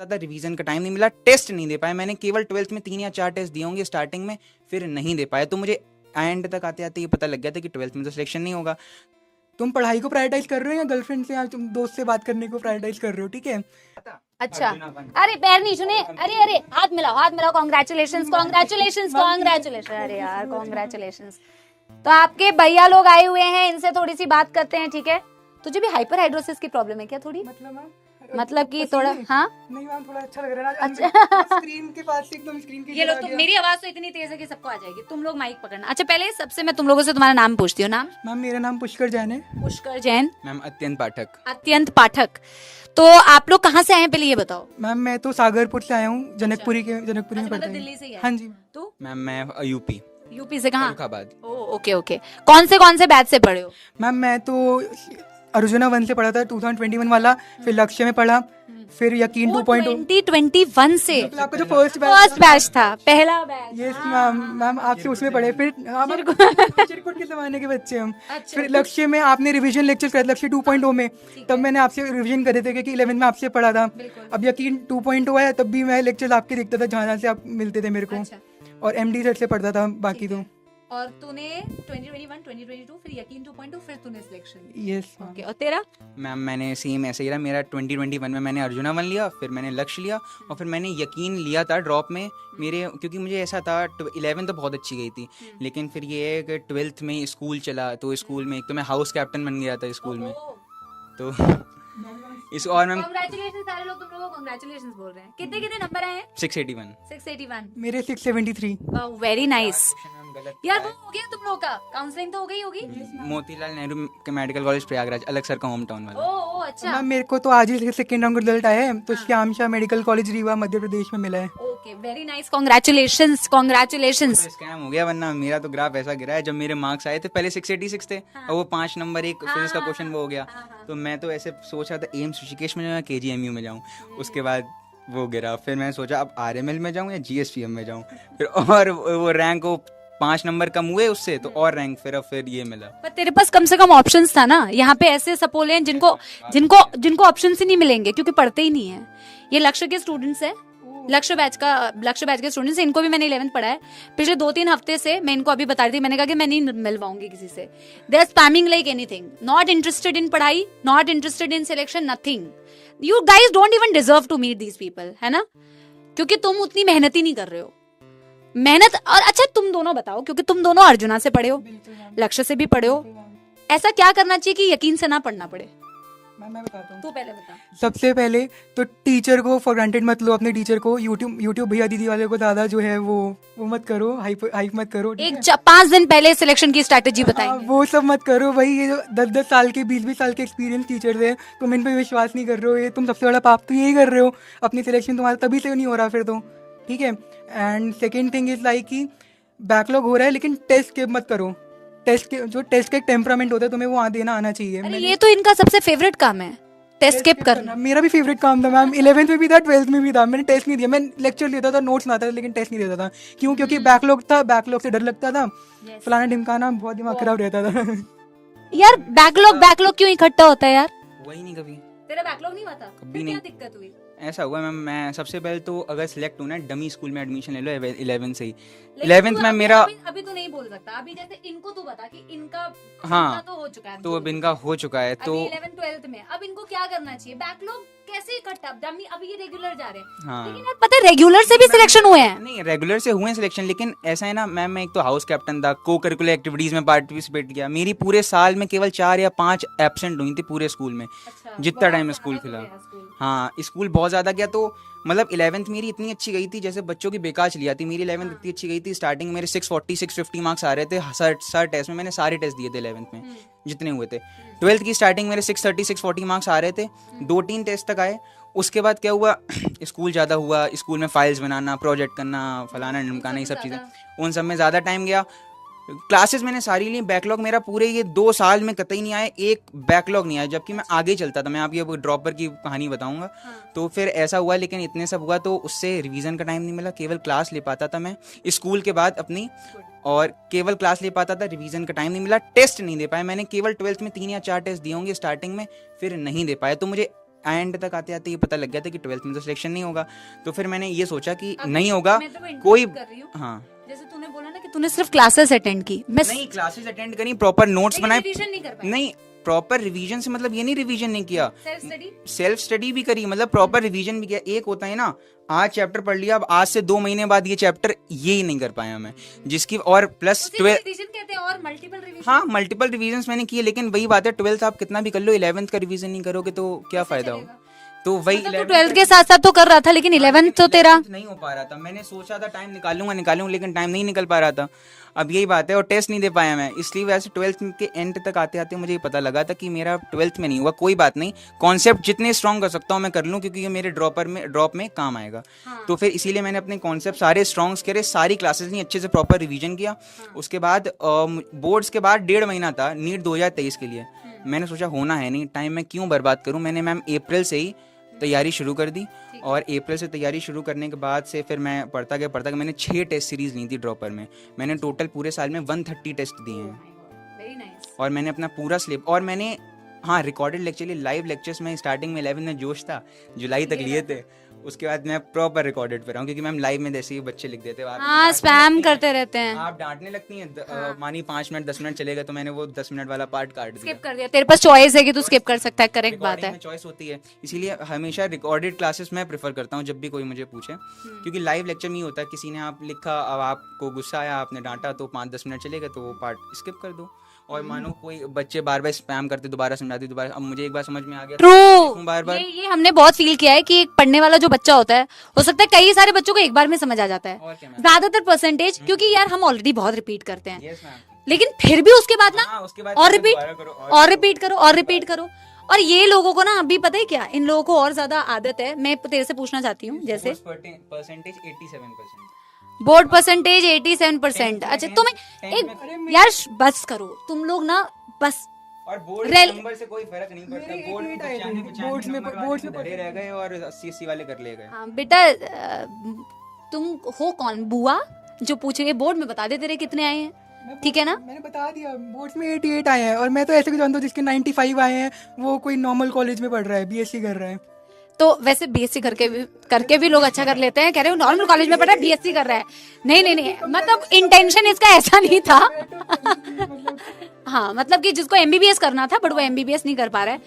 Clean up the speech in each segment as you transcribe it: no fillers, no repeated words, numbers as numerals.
ज़्यादा रिवीजन का टाइम नहीं मिला, टेस्ट नहीं दे पाए। मैंने केवल 12th में 3 या 4 टेस्ट दिए होंगे स्टार्टिंग में, फिर नहीं दे पाए। तो मुझे एंड तक आते आते ये पता लग गया था कि 12th में तो सिलेक्शन नहीं होगा। तुम पढ़ाई को प्रायोरिटाइज कर रहे हो या गर्लफ्रेंड से या तुम दोस्त से बात करने को प्रायोरिटाइज कर रहे हो? ठीक है, अच्छा, अरे पैर नहीं छूने, अरे अरे हाथ मिलाओ, कॉन्ग्रेचुलेशंस कॉन्ग्रेचुलेशंस कॉन्ग्रेचुलेशन, अरे यार कॉन्ग्रेचुलेशंस। तो आपके भैया लोग आए हुए हैं, इनसे थोड़ी सी बात करते हैं, ठीक है? तुझे भी हाइपर हाइड्रोसिस की प्रॉब्लम है क्या थोड़ी? मतलब कि थोड़ा, हाँ नहीं मैम, थोड़ा अच्छा लग रहा है ना। अच्छा स्क्रीन के पास से एकदम स्क्रीन के ये लो, तो मेरी आवाज तो इतनी तेज है कि सबको आ जाएगी। तुम लोग माइक पकड़ना। अच्छा, पहले सबसे मैं तुम लोगों से तुम्हारा नाम पूछती हूँ। नाम? मैम मेरा नाम पुष्कर जैन है। पुष्कर जैन। मैम अत्यंत पाठक। अत्यंत पाठक। तो आप लोग कहाँ से आए हैं पहले ये बताओ। मैम मैं तो सागरपुर से आया हूँ, जनकपुरी में पढ़ता मतलब हूँ। दिल्ली से ही है? हाँ जी। तो मैम मैं यूपी यूपी से कहाँ? फर्रुखाबाद। Okay okay. कौन से बैच से पढ़े हो? मैम मैं तो अर्जुना 1 से पढ़ा था, 2021 वाला, फिर लक्ष्य में पढ़ा, फिर यकीन 2.0। 2021 से आपका जो फर्स्ट बैच था, पहला बैच। यस मैम, मैम आपसे उसमें पढ़े, फिर चिरकुट के जमाने के बच्चे हम। फिर लक्ष्य में आपने रिवीजन लेक्चर करे, लक्ष्य 2.0 में, तब मैंने आपसे रिवीजन करे थे क्योंकि 11 में आपसे पढ़ा था। अब यकीन 2.0 है, तब भी मैं लेक्चर आपके देखता था जहाँ से आप मिलते थे मेरे को। और एमडी सेट से पढ़ता था बाकी तो। और तूने 2021 2022 फिर यकीन 2.2 फिर तूने सिलेक्शन लिया। Yes okay. और तेरा? मैम मैंने सेम ऐसे ही रहा मेरा। 2021 में मैंने अर्जुना 1 लिया, फिर मैंने लक्ष्य लिया, और फिर मैंने यकीन लिया था ड्रॉप में मेरे, क्योंकि मुझे ऐसा था 11 तो बहुत अच्छी गई थी, लेकिन फिर ये है कि 12th में स्कूल चला, तो स्कूल में एक तो मैं हाउस कैप्टन बन गया था स्कूल में। तो इस और मैम कांग्रेचुलेशन, सारे लोग तुम लोगों को कांग्रेचुलेशन बोल रहे हैं। कितने कितने नंबर आए हैं? 681। 681। मेरे 673। वेरी नाइस यार। वो हो गया तुम लोग का काउंसलिंग तो हो गई होगी? मोतीलाल नेहरू के मेडिकल कॉलेज प्रयागराज, अलग सर का होम टाउन वाला। ओ अच्छा। मैम मेरे को तो आज ही सेकेंड राउंड का रिजल्ट आया है, तो श्याम शाह मेडिकल कॉलेज रीवा मध्य प्रदेश में मिला है। Okay, very nice, congratulations congratulations. Scam हो गया, वरना मेरा तो ग्राफ ऐसा गिरा है। जब मेरे मार्क्स आए थे पहले 686 थे, और वो 5 नंबर एक फिजिक्स का क्वेश्चन वो हो गया। तो मैं तो ऐसे सोच रहा था एम्स ऋषिकेश में जाऊँ या KGMU में जाऊँ, उसके बाद वो गिरा। फिर मैंने सोचा अब RML में जाऊँ या GSPM में जाऊँ, फिर और वो रैंक को 5 नंबर कम हुए उससे, तो और रैंक फिर ये मिला। पर तेरे पास कम से कम ऑप्शंस था ना। यहाँ पे ऐसे सपोले हैं जिनको जिनको जिनको ऑप्शंस ही नहीं मिलेंगे क्योंकि पढ़ते ही नहीं है। ये लक्ष्य के स्टूडेंट्स है, लक्ष्य बैच के स्टूडेंट्स, इनको भी मैंने 11th पढ़ा है। पिछले 2-3 हफ्ते से मैं इनको अभी बता रही थी, मैंने कहा कि मैं नहीं मिलवाऊंगी किसी से। They are spamming like anything, not interested in पढ़ाई, not interested in selection, nothing. You guys don't even deserve to meet these people, है ना? क्योंकि तुम उतनी मेहनत ही नहीं कर रहे हो। मेहनत। और अच्छा तुम दोनों बताओ, क्योंकि तुम दोनों अर्जुना से पढ़े हो, लक्ष्य से भी पढ़े हो, ऐसा क्या करना चाहिए कि यकीन से ना पढ़ना पड़े? मैं बताता हूँ। तू पहले बता। सबसे पहले तो टीचर को फॉर ग्रांटेड मत लो, अपने टीचर को। यूट्यूब भैया दीदी वाले को ज्यादा जो है वो मत करो, हाइप मत करो। 5 दिन पहले सिलेक्शन की स्ट्रैटेजी बताएंगे। वो सब मत करो भाई। ये जो 10-10 साल के 20-20 साल के एक्सपीरियंस टीचर्स है, तुम इन पे विश्वास नहीं कर रहे हो, ये तुम सबसे बड़ा पाप तो यही कर रहे हो। अपनी सिलेक्शन तुम्हारा तभी से नहीं हो रहा फिर तो, ठीक है। And second thing is like कि बैकलॉग हो रहा है, लेकिन टेस्ट स्किप मत करो। टेस्ट के टेम्परामेंट होता है, तुम्हें वो देना आना चाहिए। अरे ये तो इनका सबसे फेवरेट काम है, टेस्ट स्किप करना। मेरा भी फेवरेट काम था मैम, 11th में भी था, 12th में भी था। मैंने टेस्ट नहीं दिया, मैं लेक्चर लेता था, नोट्स लाता था, लेकिन टेस्ट नहीं देता था। क्यों? क्योंकि बैकलॉग था, बैकलॉग से डर लगता था, फलाना ढिमकाना, बहुत दिमाग खराब रहता था। यार बैकलॉग क्यों इकट्ठा होता है यार? वही नहीं कभी। तेरा बैकलॉग नहीं हुआ था? कभी नहीं। क्या दिक्कत हुई? ऐसा हुआ मैम, मैं सबसे पहले तो अगर सिलेक्ट हूँ ना, डमी स्कूल में एडमिशन ले लो 11th से ही। 11th में मेरा अभी तो नहीं बोल सकता। अभी जैसे इनको तू बता कि इनका हाँ तो हो चुका है, तो अब इनका हो चुका है, तो 11th 12th में अब इनको क्या करना चाहिए? बैकलॉग कैसे इकट्ठा? डमी अभी ये रेगुलर जा रहे हैं। हाँ। लेकिन यार पता है रेगुलर से भी सिलेक्शन हुए हैं। नहीं, रेगुलर से हुए सिलेक्शन, लेकिन ऐसा है ना मैम, मैं एक तो हाउस कैप्टन था, को करिकुलर एक्टिविटीज में पार्टिसिपेट किया। मेरी पूरे साल में केवल 4 या 5 एब्सेंट हुई थी पूरे स्कूल में, जितना टाइम स्कूल खुला। हाँ, स्कूल बहुत ज्यादा गया। तो मतलब 11th मेरी इतनी अच्छी गई थी, जैसे बच्चों की बेकाच लिया थी। मेरी 11th इतनी अच्छी गई थी, स्टार्टिंग मेरे 640 650 मार्क्स आ रहे थे सर टेस्ट में। मैंने सारे टेस्ट दिए थे 11th में जितने हुए थे। 12th की स्टार्टिंग मेरे 630 640 मार्क्स आ रहे थे, 2-3 टेस्ट तक आए। उसके बाद क्या हुआ, स्कूल ज़्यादा हुआ, स्कूल में फाइल्स बनाना, प्रोजेक्ट करना, फलाना ढिमकाना, ये सब चीज़ें, उन सब में ज़्यादा टाइम गया। क्लासेस मैंने सारी ली, बैकलॉग मेरा पूरे ये 2 साल में कतई नहीं आया, एक बैकलॉग नहीं आया, जबकि मैं आगे चलता था। मैं आपकी अब ड्रॉपर की कहानी बताऊंगा। तो फिर ऐसा हुआ, लेकिन इतने सब हुआ तो उससे रिवीजन का टाइम नहीं मिला। केवल क्लास ले पाता था मैं स्कूल के बाद अपनी, और केवल क्लास ले पाता था, रिवीजन का टाइम नहीं मिला, टेस्ट नहीं दे पाए। मैंने केवल 12th में 3 या 4 टेस्ट दिए होंगे स्टार्टिंग में, फिर नहीं दे पाए। तो मुझे एंड तक आते आते ये पता लग गया था कि 12th में तो सिलेक्शन नहीं होगा। तो फिर मैंने ये सोचा कि अब नहीं होगा मैं तो interrupt कोई। कर रही हूँ। हाँ जैसे तूने बोला ना कि तूने सिर्फ क्लासेस अटेंड की, मैं नहीं, क्लासेस अटेंड करी, प्रॉपर नोट्स बनाए, रिवीजन नहीं कर पाया। नहीं प्रॉपर रिवीजन से मतलब ये नहीं रिवीजन नहीं किया, सेल्फ स्टडी सेल्फ स्टडी भी करी, मतलब प्रॉपर रिवीजन भी किया। एक होता है ना, आज चैप्टर पढ़ लिया, अब आज से 2 महीने बाद ये चैप्टर ये ही नहीं कर पाया मैं, जिसकी और प्लस 12। रिवीजन कहते हैं और मल्टीपल रिवीजन। हाँ मल्टीपल रिवीजन मैंने किए, लेकिन वही बात है 12th आप कितना भी कर लो, 11th का रिवीजन नहीं करोगे तो क्या फायदा हो। तो वही तो 11th 12th के साथ साथ तो कर रहा था, लेकिन 11th तो तेरा नहीं हो पा रहा था। मैंने सोचा था टाइम निकालूंगा, लेकिन टाइम नहीं निकल पा रहा था। अब यही बात है, और टेस्ट नहीं दे पाया मैं, इसलिए वैसे 12th के एंड तक आते आते मुझे ये पता लगा था कि मेरा 12th में नहीं हुआ, कोई बात नहीं, कॉन्सेप्ट जितने स्ट्रॉन्ग कर सकता हूँ मैं कर लूँ, क्योंकि ये मेरे ड्रॉप में काम आएगा। तो फिर इसीलिए मैंने अपने कॉन्सेप्ट सारे स्ट्रॉन्ग करे, सारी क्लासेस नहीं अच्छे से प्रॉपर रिवीजन किया। उसके बाद बोर्ड्स के बाद 1.5 महीना था नीट 2023 के लिए। मैंने सोचा होना है नहीं, टाइम मैं क्यों बर्बाद करूँ। मैंने मैम अप्रैल से ही तैयारी शुरू कर दी, और अप्रैल से तैयारी शुरू करने के बाद से फिर मैं पढ़ता गया। मैंने 6 टेस्ट सीरीज ली थी ड्रॉपर में। मैंने टोटल पूरे साल में 130 टेस्ट दिए हैं, वेरी नाइस। और मैंने अपना पूरा स्लिप, और मैंने हाँ रिकॉर्डेड लेक्चर, लाइव लेक्चर्स में स्टार्टिंग में 11 में जोश था, जुलाई तक लिए थे। उसके बाद मैं प्रॉपर रिकॉर्डेड पे रहा हूँ, क्योंकि मैम लाइव में जैसे ही बच्चे लिख देते हैं, हाँ स्पैम करते रहते हैं। आप डांटने लगती हैं, मानी 5 मिनट 10 मिनट चलेगा, तो मैंने वो 10 मिनट वाला पार्ट काट दिया। स्किप कर दिया, तेरे पास चॉइस है कि तू स्किप कर सकता है, करेक्ट बात रिकॉर्डिंग है। में चॉइस होती है, इसीलिए हमेशा रिकॉर्डेड क्लासेस मैं प्रेफर करता हूँ जब भी कोई मुझे पूछे, क्योंकि लाइव लेक्चर में ही होता है, किसी ने आप लिखा, अब आपको गुस्सा आया, आपने डांटा, तो 5-10 मिनट चलेगा, तो वो पार्ट स्किप कर दो। और मानो कोई बच्चे बार बार स्पैम करते, दोबारा समझाते, दोबारा, अब मुझे एक बार समझ में आ गया, ट्रू, बार बार। ये हमने बहुत फील किया है कि एक पढ़ने वाला जो बच्चा होता है, हो सकता है कई सारे बच्चों को एक बार में समझ आ जाता है, और क्या मैम? ज्यादातर परसेंटेज, क्योंकि यार हम ऑलरेडी बहुत रिपीट करते हैं, यस मैम। लेकिन फिर भी उसके बाद ना हाँ, उसके बाद और फिर रिपीट दोबारा करो, और रिपीट करो और रिपीट करो। और ये लोगों को ना अभी पता है क्या, इन लोगों को और ज्यादा आदत है। मैं तेरे से पूछना चाहती हूँ, जैसे परसेंटेज 87%। Board percentage 87%। अच्छा तुम्हें एक यार बस करो तुम लोग ना, बस और बोर्ड रेल- नंबर से कोई फर्क नहीं पड़ता, मेरे बोर्ड में 88 आए थे, 95 बोर्ड्स में- नंबर बोर्ड्स में वाले धरे रह गए, और 80 वाले कर ले गए। हाँ बेटा, तुम हो कौन बुआ जो पूछेंगे बोर्ड में बता दे तेरे कितने आए हैं, ठीक है ना। मैंने बता दिया, बोर्ड्स में 88 आए हैं, और मैं तो ऐसे भी जानता हूँ जिसके 95 आए हैं वो कोई नॉर्मल कॉलेज में पढ़ रहा है, बीएससी कर रहा है। तो वैसे बीएससी करके भी लोग अच्छा कर लेते हैं, कह रहे हो नॉर्मल कॉलेज में पढ़ रहा है, बीएससी कर रहा है। नहीं, मतलब इंटेंशन इसका ऐसा नहीं था। हाँ मतलब कि जिसको एमबीबीएस करना था, बट वो एमबीबीएस नहीं कर पा रहा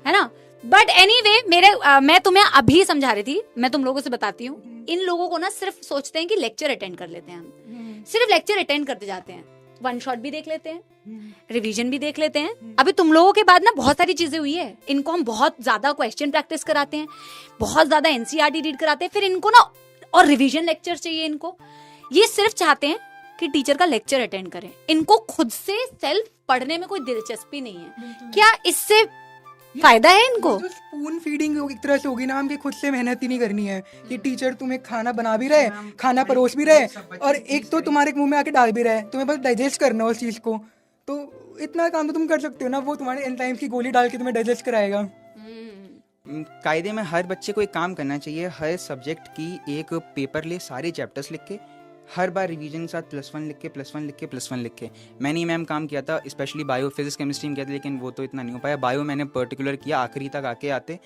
है ना। बट एनीवे मैं तुम्हें अभी समझा रही थी, मैं तुम लोगों से बताती हूँ, इन लोगों को ना सिर्फ सोचते हैं कि लेक्चर अटेंड कर लेते हैं, हम सिर्फ लेक्चर अटेंड करते जाते हैं, वन शॉट भी देख लेते हैं, रिवीजन भी देख लेते हैं। अभी तुम लोगों के बाद ना बहुत सारी चीजें हुई है, इनको हम बहुत ज्यादा क्वेश्चन प्रैक्टिस कराते हैं, बहुत ज्यादा एनसीईआरटी रीड कराते हैं, फिर इनको ना और रिवीजन लेक्चर चाहिए इनको। ये सिर्फ चाहते हैं कि टीचर का लेक्चर अटेंड करें, इनको खुद से सेल्फ पढ़ने में कोई दिलचस्पी नहीं है। क्या इससे फायदा है इनको? जो स्पून फीडिंग एक तरह से होगी ना, हम कि खुद से मेहनत ही नहीं करनी है, कि टीचर तुम्हें खाना बना भी रहे, खाना परोस भी रहे, और एक तो तुम्हारे मुंह में आके डाल भी रहे, तुम्हें बस डाइजेस्ट करना है उस चीज को। तो इतना काम तो तुम कर सकते हो ना, वो तुम्हारे एंजाइम की गोली डाल के तुम्हें डाइजेस्ट कराएगा। कायदे में हर बच्चे को एक काम करना चाहिए, हर सब्जेक्ट की एक पेपर ले, सारे चैप्टर्स लिख के, हर बार रिवीजन के साथ +1 लिख के +1 लिख के +1 लिख के। मैंने मैम काम किया था, स्पेशली बायो, फिजिक्स, केमिस्ट्री में किया था, लेकिन वो तो इतना नहीं हो पाया। बायो मैंने पर्टिकुलर किया आखिरी तक आके आते,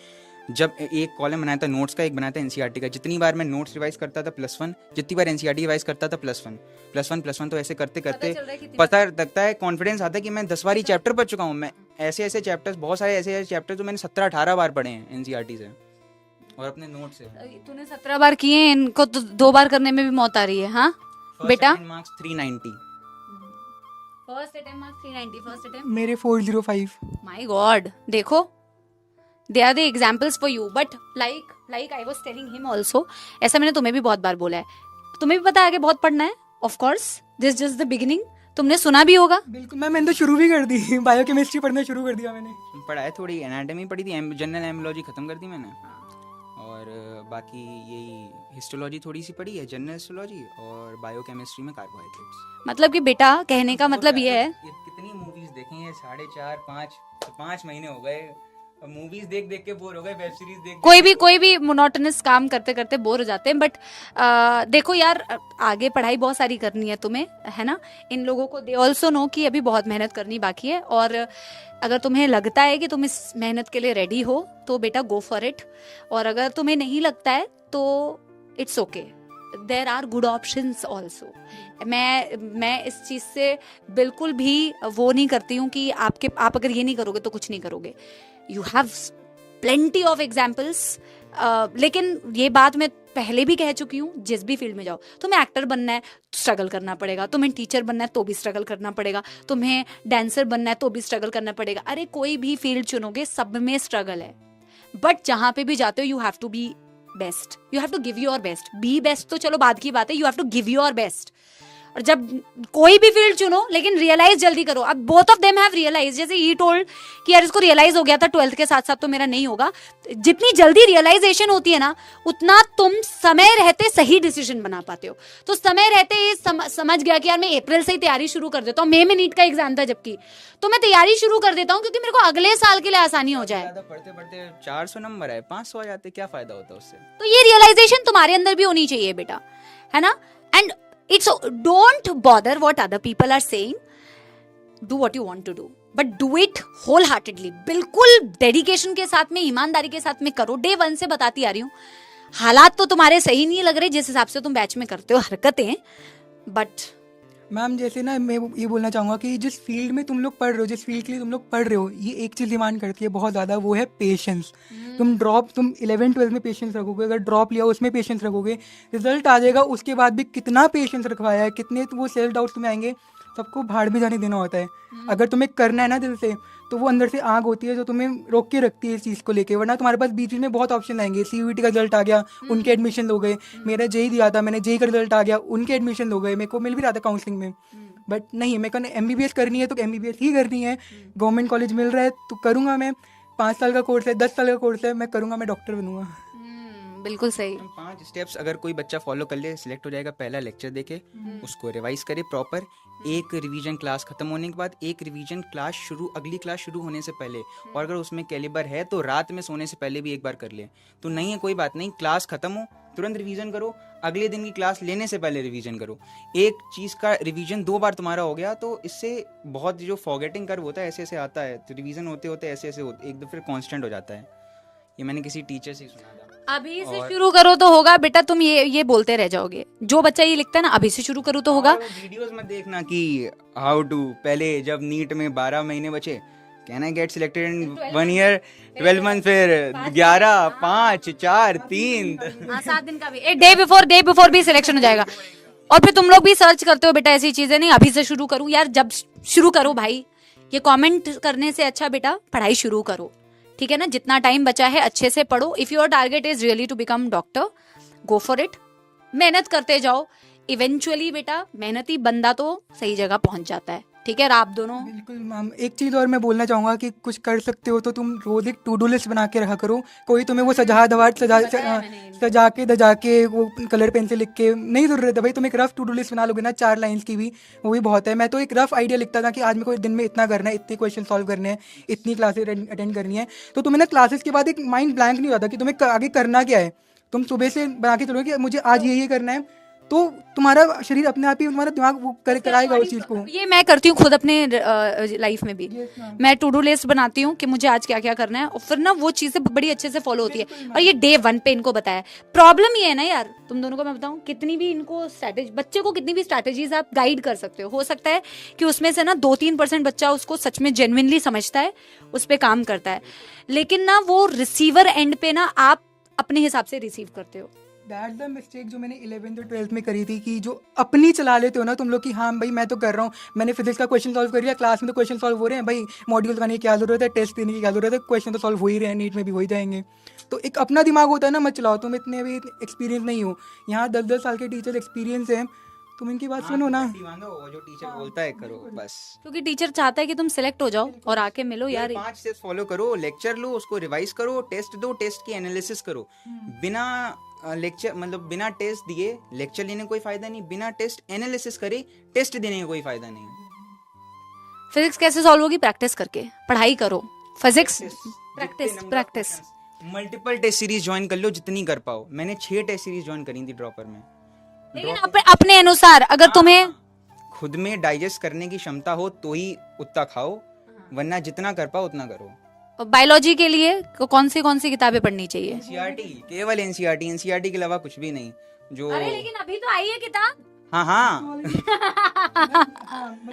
जब एक कॉलम बनाया था नोट्स का, एक बनाया था एनसीईआरटी का। जितनी बार मैं नोट्स रिवाइज करता था +1, जितनी बार एनसीईआरटी रिवाइज करता था +1। तो ऐसे करते करते पता लगता है, कॉन्फिडेंस आता है कि मैं 10 बार ही चैप्टर पढ़ चुका हूँ। मैं ऐसे चैप्टर्स, बहुत सारे ऐसे चैप्टर जो मैंने 17-18 बार पढ़े हैं एनसीईआरटी से और अपने नोट से। तूने 17 बार किए हैं, इनको तो 2 बार करने में भी मौत आ रही है। हाँ बेटा, marks 390, first attempt marks 390, first attempt मेरे 405। माय गॉड, देखो they are the examples for you. But like I was telling him also, ऐसा मैंने तुम्हें भी बहुत बार बोला है, तुम्हें भी पता है आगे बहुत पढ़ना है। Of course this just the beginning, तुमने सुना भी होगा। बिल्कुल मैंने तो शुरू भी कर दी, बायोकेमिस्ट्री पढ़ना शुरू कर दिया मैंने। पढ़ा है, थोड़ी एनाटॉमी पढ़ी थी, जनरल एमोलॉजी खत्म कर दी मैंने, और बाकी यही हिस्टोलॉजी थोड़ी सी पढ़ी है, जनरल हिस्टोलॉजी, और बायोकेमिस्ट्री में कार्बोहाइड्रेट्स। मतलब कि बेटा कहने का मतलब ये है, कितनी मूवीज देखे हैं, 4.5-5 महीने हो गए, मूवीज देख देख के बोर हो गए, वेब सीरीज देख कोई भी मोनोटोनस काम करते करते बोर हो जाते हैं, बट देखो यार, आगे पढ़ाई बहुत सारी करनी है तुम्हें, है ना। इन लोगों को दे ऑल्सो नो कि अभी बहुत मेहनत करनी बाकी है, और अगर तुम्हें लगता है कि तुम इस मेहनत के लिए रेडी हो तो बेटा गो फॉर इट, और अगर तुम्हें नहीं लगता है तो it's okay, there are good options also. मैं इस चीज़ से बिल्कुल भी वो नहीं करती हूँ कि आप अगर ये नहीं करोगे तो कुछ नहीं करोगे। You have plenty of examples, लेकिन ये बात मैं पहले भी कह चुकी हूँ, जिस भी फील्ड में जाओ, तुम्हें एक्टर बनना है स्ट्रगल करना पड़ेगा, तुम्हें टीचर बनना है तो भी स्ट्रगल करना पड़ेगा, तुम्हें डांसर बनना है तो भी स्ट्रगल करना पड़ेगा। अरे कोई भी फील्ड चुनोगे सब में स्ट्रगल है, बट जहां पे भी जाते हो you have to be best, you have to give your best. Be best तो चलो बाद की बात है, you have to give your best. और जब कोई भी फील्ड चुनो, लेकिन रियलाइज जल्दी करो। अब both of them have realise, जैसे ही टोल्ड कि यार इसको रियलाइज हो गया था 12th के साथ साथ तो मेरा नहीं होगा। जितनी जल्दी रियलाइजेशन होती है ना, उतना तुम समय रहते सही डिसीजन बना पाते हो। तो समय रहते ही समझ गया कि यार मैं अप्रैल से ही तैयारी शुरू कर देता हूँ, मई में नीट का एग्जाम था जबकि, तो मैं तैयारी शुरू कर देता हूँ क्योंकि मेरे को अगले साल के लिए आसानी हो जाए। पढ़ते पढ़ते 400 नंबर आए, 500 आ जाते, क्या फायदा होता उससे? तो ये रियलाइजेशन तुम्हारे अंदर भी होनी चाहिए बेटा, है ना। And it's don't bother what other people are saying, do what you want to do, but do it wholeheartedly, बिल्कुल डेडिकेशन के साथ में, ईमानदारी के साथ में करो। डे 1 से बताती आ रही हूँ, हालात तो तुम्हारे सही नहीं लग रहे जिस हिसाब से तुम बैच में करते हो हरकतें, बट मैम जैसे ना मैं ये बोलना चाहूँगा कि जिस फील्ड में तुम लोग पढ़ रहे हो, जिस फील्ड के लिए तुम लोग पढ़ रहे हो, ये एक चीज़ डिमांड करती है बहुत ज़्यादा, वो है पेशेंस। तुम 11th-12th में पेशेंस रखोगे, अगर ड्रॉप लिया उसमें पेशेंस रखोगे, रिजल्ट आ जाएगा, उसके बाद भी कितना पेशेंस रखवाया है, कितने वो सेल्फ डाउट्स तुम्हें आएंगे, सबको भाड़ भी जाने देना होता है। अगर तुम्हें करना है ना दिल से, तो वो अंदर से आग होती है जो तुम्हें रोक के रखती है इस चीज़ को लेके, वरना तुम्हारे पास बीच में बहुत ऑप्शन आएंगे। CUET का रिजल्ट आ गया, उनके एडमिशन हो गए, मेरा जेई दिया था, मैंने जेई का रिजल्ट आ गया, उनके एडमिशन हो गए, मेरे को मिल भी रहा था काउंसलिंग में, बट नहीं, मेरे को MBBS करनी है तो MBBS ही करनी है। गवर्नमेंट कॉलेज मिल रहा है तो करूँगा मैं, 5 साल का कोर्स है, 10 साल का कोर्स है, मैं करूँगा, मैं डॉक्टर बनूंगा। बिल्कुल सही। 5 स्टेप्स अगर कोई बच्चा फॉलो कर ले, सिलेक्ट हो जाएगा। पहला लेक्चर देखे, उसको रिवाइज करे प्रॉपर, एक रिवीजन क्लास खत्म होने के बाद एक रिवीजन क्लास शुरू, अगली क्लास शुरू होने से पहले, और अगर उसमें कैलिबर है तो रात में सोने से पहले भी एक बार कर ले। तो नहीं है कोई बात नहीं, क्लास खत्म हो तुरंत रिवीजन करो, अगले दिन की क्लास लेने से पहले रिवीजन करो। एक चीज़ का रिवीजन 2 बार तुम्हारा हो गया तो इससे बहुत जो फॉरगेटिंग कर्व होता है ऐसे ऐसे आता है, तो रिवीजन होते होते ऐसे ऐसे एक दो फिर कांस्टेंट हो जाता है। ये मैंने किसी टीचर से सुना था। अभी से शुरू करो तो होगा बेटा, तुम ये बोलते रह जाओगे। जो बच्चा ये लिखता है ना अभी से शुरू करो तो होगा। वीडियोस में देखना कि हाउ टू, पहले जब नीट में 12 महीने बचे, can I get selected in 1 year 12 month, फिर 11 5 4 3 7 दिन का भी, एक डे बिफोर भी सिलेक्शन हो जाएगा। और फिर तुम लोग भी सर्च करते हो बेटा ऐसी चीजें, नहीं अभी से शुरू करूं यार, जब शुरू करो भाई, ये कमेंट करने से अच्छा बेटा पढ़ाई शुरू करो, ठीक है ना। जितना टाइम बचा है अच्छे से पढ़ो। If your target is really to become doctor, go for it, मेहनत करते जाओ। इवेंचुअली बेटा मेहनती बंदा तो सही जगह पहुंच जाता है, ठीक है। आप दोनों बिल्कुल मैम, एक चीज़ और मैं बोलना चाहूँगा कि कुछ कर सकते हो तो तुम रोज एक टू डू लिस्ट बना के रखा करो। कोई तुम्हें वो सजा के धजा के वो कलर पेन से लिख के नहीं ज़रूरत है भाई, तुम एक रफ टू डू लिस्ट बना लोगे ना 4 लाइंस की भी, वो भी बहुत है। मैं तो एक रफ आइडिया लिखता था कि आज मेरे को दिन में इतना करना है, इतने क्वेश्चन सॉल्व करने हैं, इतनी क्लासेस अटेंड करनी है। तो तुम्हें ना क्लासेस के बाद एक माइंड ब्लैंक नहीं होता कि तुम्हें आगे करना क्या है। तुम सुबह से बना के चलोगे कि मुझे आज ये करना है, तो तुम्हारा शरीर अपने आप ही, तुम्हारा दिमाग वो कराएगा उस चीज को। ये मैं करती हूँ खुद अपने लाइफ में भी। मैं टू डू लिस्ट बनाती हूँ कि मुझे आज क्या क्या करना है, और फिर ना वो चीजें बड़ी अच्छे से फॉलो होती है। और ये डे 1 पे इनको बताया। प्रॉब्लम ये है ना यार, तुम दोनों को मैं बताऊँ, कितनी भी इनको स्ट्रैटेजी, बच्चे को कितनी भी स्ट्रैटेजीज आप गाइड कर सकते हो सकता है कि उसमें से ना 2-3% बच्चा उसको सच में जेन्युइनली समझता है, उस पर काम करता है, लेकिन ना वो रिसीवर एंड पे ना आप अपने हिसाब से रिसीव करते हो। दैट्स द मिस्टेक जो मैंने 11th और 12th में करी थी, कि जो अपनी चला लेते हो ना तुम लोग कि हाँ भाई मैं तो कर रहा हूँ, मैंने फिजिक्स का क्वेश्चन सॉल्व कर लिया, क्लास में तो क्वेश्चन सॉल्व हो रहे हैं भाई, मॉड्यूल बनाने की क्या जरूरत है, टेस्ट देने की क्या जरूरत है, क्वेश्चन तो सॉल्व हो ही रहे हैं, नीट में भी हो ही जाएंगे। तो एक अपना दिमाग होता है ना, मत चलाओ। तुम इतने अभी एक्सपीरियंस नहीं हो, यहाँ 10-10 साल के टीचर एक्सपीरियंस है, तुम इनकी बात सुनो ना। जो टीचर बोलता है करो बस, क्योंकि टीचर चाहता है कि तुम सिलेक्ट हो जाओ और आके मिलो यार। 5 स्टेप्स फॉलो करो, लेक्चर लो, उसको रिवाइज करो, टेस्ट दो, टेस्ट की एनालिसिस करो। बिना लेक्चर मतलब बिना टेस्ट दिए लेक्चर लेने कोई फायदा नहीं, बिना टेस्ट एनालिसिस करे टेस्ट देने का कोई फायदा नहीं। फिजिक्स कैसे सॉल्व होगी? प्रैक्टिस करके, पढ़ाई करो। Physics practice multiple test series join कर लो जितनी कर पाओ। मैंने 6 टेस्ट सीरीज ज्वाइन करी थी ड्रॉपर में। लेकिन अपने अनुसार अगर तुम्हें खुद में डाइजेस्ट करने की क्षमता हो तो ही उतना खाओ, वरना जितना कर पाओ उतना करो। बायोलॉजी के लिए कौन सी किताबें पढ़नी चाहिए? एनसीईआरटी, केवल एनसीईआरटी के अलावा कुछ भी नहीं। जो अरे लेकिन अभी तो आई है किताब। हाँ हाँ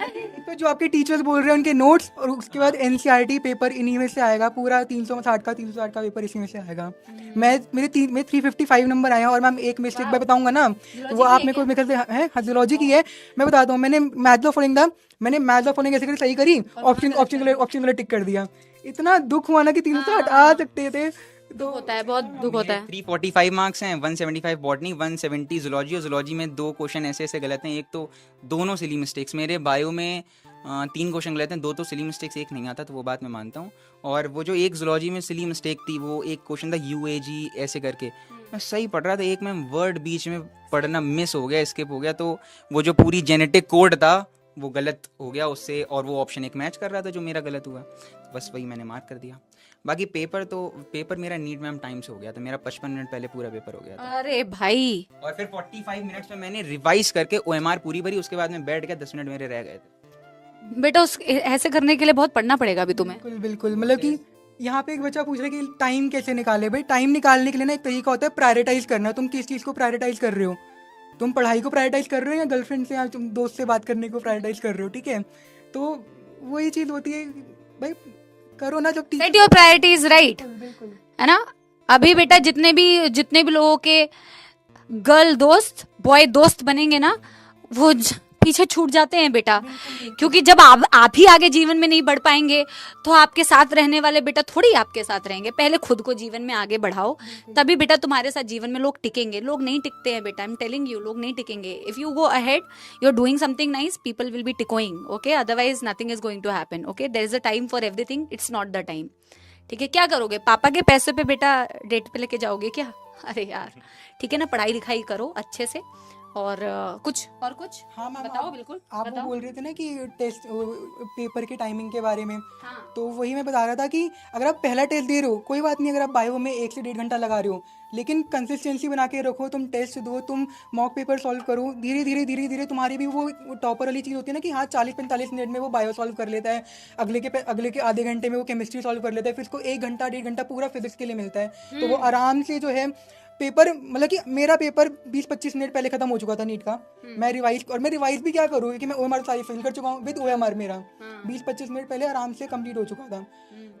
एक तो जो आपके टीचर्स बोल रहे हैं उनके नोट्स, और उसके बाद एनसीईआरटी पेपर इन्हीं में से आएगा, पूरा 360 का पेपर इसी में से आएगा। मैं 355 नंबर आया, और मैम एक मिस्टेक मैं बताऊंगा ना, वो आप मेरे को मेरे ख्याल से है जूलॉजी की है, मैं बताता हूँ। मैंने मैथ ऑफ फॉलोइंग था, मैंने मैथ ऑफ फॉलोइंग ऐसे करके सही करी, ऑप्शन वाला टिक कर दिया। इतना दुख हुआ ना कि 360 आ सकते थे। तो होता है, बहुत दुख होता है। 345 मार्क्स हैं, 175 बॉटनी, 170 जूलॉजी। और जूलॉजी में 2 क्वेश्चन ऐसे गलत हैं। एक तो दोनों सिली मिस्टेक्स, मेरे बायो में 3 क्वेश्चन गलत हैं, 2 तो सिली मिस्टेक्स, एक नहीं आता, तो वो बात मैं मानता हूँ। और वो जो एक जूलॉजी में सिली मिस्टेक थी, वो एक क्वेश्चन था UAG ऐसे करके, मैं सही पढ़ रहा था, एक में वर्ड बीच में पढ़ना मिस हो गया, स्किप हो गया, तो वो जो पूरी जेनेटिक कोड था वो गलत हो गया उससे, और वो ऑप्शन एक मैच कर रहा था जो मेरा गलत हुआ, बस वही मैंने मार्क कर दिया। बाकी पेपर मेरा नीट मैम टाइम से हो गया था, मेरा 55 मिनट पहले पूरा पेपर हो गया था। अरे भाई, और फिर 45 मिनट्स में मैंने रिवाइज करके OMR पूरी भरी, उसके बाद में बैठ गया, 10 मिनट मेरे रह गए थे। बेटा ऐसे करने के लिए बहुत पढ़ना पड़ेगा अभी तुम्हें। बिल्कुल मतलब कि यहाँ पे एक बच्चा पूछ रहा है कि टाइम कैसे निकाले। भाई टाइम निकालने के लिए ना एक तरीका होता है प्रायोरिटाइज करना। तुम किस चीज़ को प्रायोरिटाइज कर रहे हो? तुम पढ़ाई को प्रायोरिटाइज कर रहे हो या गर्लफ्रेंड से या तुम दोस्त से बात करने को प्रायोरिटाइज कर रहे हो? ठीक है, तो वही चीज़ होती है भाई, करो ना जब सेट योर प्रायोरिटीज राइट, बिल्कुल है ना। अभी बेटा जितने भी लोगों के गर्ल दोस्त बॉय दोस्त बनेंगे ना, वो पीछे छूट जाते हैं बेटा, क्योंकि जब आप ही आगे जीवन में नहीं बढ़ पाएंगे तो आपके साथ रहने वाले बेटा थोड़ी आपके साथ रहेंगे। पहले खुद को जीवन में आगे बढ़ाओ, तभी बेटा तुम्हारे साथ जीवन में लोग टिकेंगे। लोग नहीं टिकते हैं बेटा, आई एम टेलिंग यू, लोग नहीं टिकेंगे। If you go ahead, you are doing something nice, people will be टिकोइंग, okay, otherwise nothing is going to happen, okay. There is a time for everything, it's not the time, ठीक है। क्या करोगे? पापा के पैसे पे बेटा डेट पे लेके जाओगे क्या? अरे यार, ठीक है ना, पढ़ाई लिखाई करो अच्छे से, और कुछ हाँ मैम, बताओ, बिल्कुल आप वो बताओ। बोल रहे थे ना कि टेस्ट पेपर के टाइमिंग के बारे में, हाँ। तो वही मैं बता रहा था कि अगर आप पहला टेस्ट दे रहे हो कोई बात नहीं, अगर आप बायो में 1 से 1.5 घंटा लगा रहे हो, लेकिन कंसिस्टेंसी बना के रखो। तुम टेस्ट दो, तुम मॉक पेपर सॉल्व करो, धीरे धीरे तुम्हारी भी वो टॉपर वाली चीज़ होती है ना कि हाँ 40-45 मिनट में वो बायो सॉल्व कर लेता है, अगले के आधे घंटे में वो केमिस्ट्री सॉल्व कर लेता है, फिर उसको 1 घंटा 1.5 घंटा पूरा फिजिक्स के लिए मिलता है। तो वो आराम से जो है पेपर, मतलब कि मेरा पेपर 20-25 मिनट पहले खत्म हो चुका था नीट का। मैं रिवाइज भी क्या करूँ कि मैं OMR सारी फिल कर चुका हूँ विद OMR, मेरा 20-25 मिनट पहले आराम से कंप्लीट हो चुका था।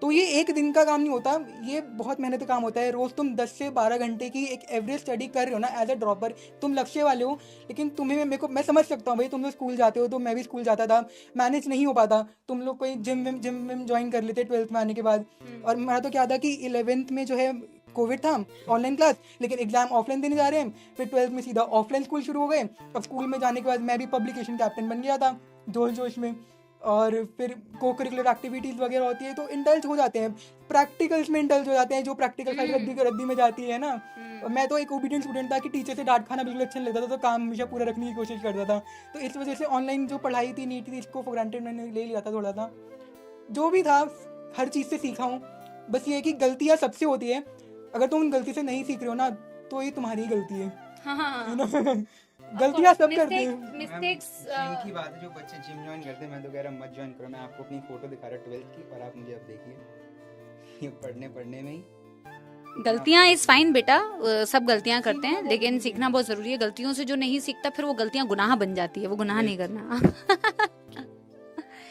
तो ये एक दिन का काम नहीं होता, ये बहुत मेहनत का काम होता है। रोज तुम 10 से 12 घंटे की एक एवरेज स्टडी कर रहे हो ना एज अ ड्रॉपर, तुम लक्ष्य वाले हो। लेकिन तुम्हें मैं समझ सकता हूँ भाई, तुम लोग स्कूल जाते हो, तो मैं भी स्कूल जाता था, मैनेज नहीं हो पाता। तुम लोग कोई जिम ज्वाइन कर लेते 12th में आने के बाद। और मेरा तो क्या था कि 11th में जो है कोविड था, ऑनलाइन क्लास, लेकिन एग्जाम ऑफलाइन देने जा रहे हैं। फिर 12th में सीधा ऑफलाइन स्कूल शुरू हो गए। अब स्कूल में जाने के बाद मैं भी पब्लिकेशन कैप्टन बन गया था जोश में, और फिर को करिकुलर एक्टिविटीज़ वगैरह होती है तो इंडल्ज हो जाते हैं, प्रैक्टिकल्स में इंडल्ज हो जाते हैं, जो प्रैक्टिकल साइड रद्दी में जाती है ना। मैं तो एक ओबीडियंट स्टूडेंट था कि टीचर से डांट खाना बिल्कुल अच्छा नहीं लगता था, तो काम हमेशा पूरा रखने की कोशिश करता था। तो इस वजह से ऑनलाइन जो पढ़ाई थी नीट थी, इसको फॉर ग्रांटेड मैंने ले लिया था थोड़ा सा। जो भी था हर चीज़ से सीखा हूँ, बस ये कि गलतियाँ सबसे होती है, अगर तुम उन गलती से नहीं सीख रहे हो ना तो ये तुम्हारी गलती है। गलतियाँ सब करते हैं। मिस्टेक्स जिम की बात है, जो बच्चे जिम ज्वाइन करते हैं, मैं तो कह रहा मत ज्वाइन करो। मैं आपको अपनी फोटो दिखा रहा 12th की, और आप मुझे अब देखिए, ये पढ़ने में ही गलतियां इज फाइन बेटा, सब गलतियां करते हैं, लेकिन सीखना बहुत जरूरी है। गलतियों से जो नहीं सीखता फिर वो गलतियां गुनाह बन जाती है, वो गुनाह नहीं करना।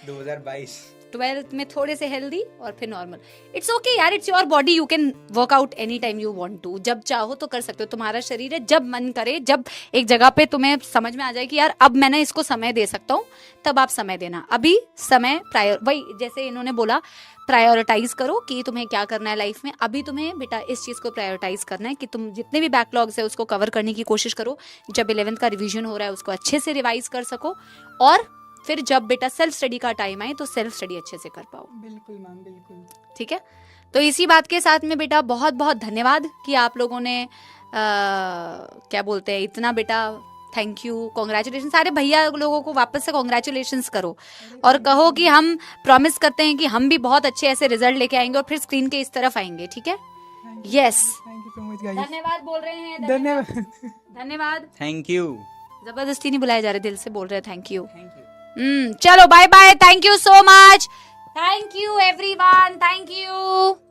2022 12th में थोड़े से हेल्दी और फिर नॉर्मल। इट्स ओके यार, it's your body, you can work out any time you want to. जब चाहो तो कर सकते हो, तुम्हारा शरीर है, जब मन करे, जब एक जगह पे तुम्हें समझ में आ जाए कि यार अब मैंने इसको समय दे सकता हूँ, तब आप समय देना। अभी समय वही जैसे इन्होंने बोला, प्रायोरिटाइज करो कि तुम्हें क्या करना है लाइफ में। अभी तुम्हें बेटा इस चीज को प्रायोरिटाइज करना है कि तुम जितने भी बैकलॉग्स है उसको कवर करने की कोशिश करो। जब 11th का रिवीजन हो रहा है उसको अच्छे से रिवाइज कर सको, और फिर जब बेटा सेल्फ स्टडी का टाइम आए तो सेल्फ स्टडी अच्छे से कर पाओ। बिल्कुल मैम, बिल्कुल। ठीक है, तो इसी बात के साथ में बेटा बहुत बहुत धन्यवाद कि आप लोगों ने क्या बोलते हैं, इतना बेटा थैंक यू, कॉन्ग्रेचुलेशन। सारे भैया लोगों को वापस से कॉन्ग्रेचुलेशन करो और कहो कि हम प्रॉमिस करते हैं कि हम भी बहुत अच्छे ऐसे रिजल्ट लेके आएंगे और फिर स्क्रीन के इस तरफ आएंगे, ठीक है? Yes, thank you so much guys. धन्यवाद बोल रहे हैं, धन्यवाद। धन्यवाद। Thank you. जबरदस्ती नहीं बुलाए जा रहे, दिल से बोल रहे हैं थैंक यू। Thank you. चलो bye bye, thank you so much, thank you everyone, thank you.